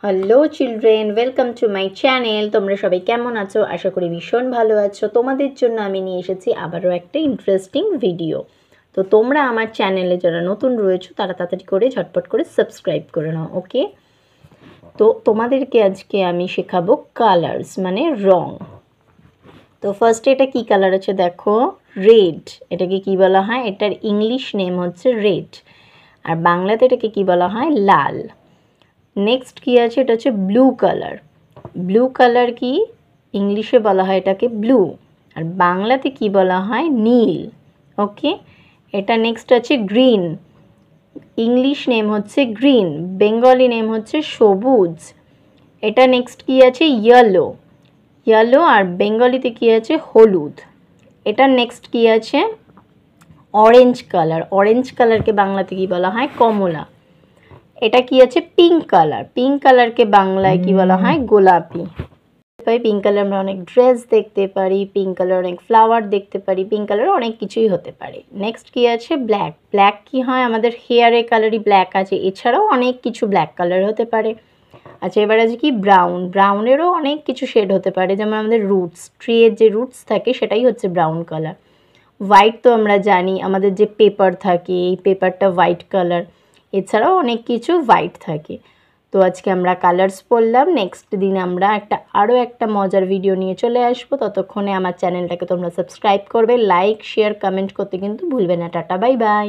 Hello children, welcome to my channel. তোমরা সবাই কেমন আছো? আশা করি ভীষণ ভালো আছো। তোমাদের জন্য আমি নিয়ে এসেছি আবারও একটা ইন্টারেস্টিং ভিডিও। তো তোমরা আমার চ্যানেলে যারা নতুন রয়েছো তারা তাড়াতাড়ি করে ঝটপট করে সাবস্ক্রাইব করে নাও, ওকে? তো তোমাদেরকে আজকে আমি শেখাবো কালার্স মানে রং। তো ফার্স্টে এটা কি কালার আছে দেখো, রেড। এটাকে কি বলা হয়? এটার ইংলিশ নেম হচ্ছে রেড, আর বাংলাতে এটাকে কি বলা হয়? লাল। নেক্সট কি আছে? এটা হচ্ছে ব্লু কালার। ব্লু কালার কি ইংলিশে বলা হয় এটাকে ব্লু, আর বাংলাতে কি বলা হয়? নীল। ওকে, এটা নেক্সট আছে গ্রিন। ইংলিশ নেম হচ্ছে গ্রিন, বেঙ্গলি নেম হচ্ছে সবুজ। এটা নেক্সট কি আছে? ইয়েলো। ইয়েলো আর বেঙ্গলিতে কি আছে? হলুদ। এটা নেক্সট কি আছে? Orange colour. অরেঞ্জ কালারকে বাংলাতে কি বলা হয়? কমলা। এটা কি আছে? Pink colour. পিঙ্ক কালারকে বাংলায় কি বলা হয়? গোলাপি। পিঙ্ক কালার আমরা অনেক ড্রেস দেখতে পারি, পিঙ্ক কালার অনেক ফ্লাওয়ার দেখতে পারি, পিঙ্ক কালার অনেক কিছুই হতে পারে। নেক্সট কি আছে? ব্ল্যাক। ব্ল্যাক কি হয়? আমাদের হেয়ারের কালারই ব্ল্যাক আছে, এছাড়াও অনেক কিছু ব্ল্যাক কালার হতে পারে। আচ্ছা, এবার আছে কি ব্রাউন। ব্রাউনেরও অনেক কিছু শেড হতে পারে, যেমন আমাদের রুটস, ট্রিয়ের যে রুটস থাকে সেটাই হচ্ছে ব্রাউন কালার। হোয়াইট তো আমরা জানি, আমাদের যে পেপার থাকে এই পেপারটা হোয়াইট কালার, এছাড়াও অনেক কিছু হোয়াইট থাকে। তো আজকে আমরা কালার্স পড়লাম, নেক্সট দিন আমরা আরও একটা মজার ভিডিও নিয়ে চলে আসবো। ততক্ষণে আমার চ্যানেলটাকে তোমরা সাবস্ক্রাইব করবে, লাইক শেয়ার কমেন্ট করতে কিন্তু ভুলবে না। Tata, bye bye.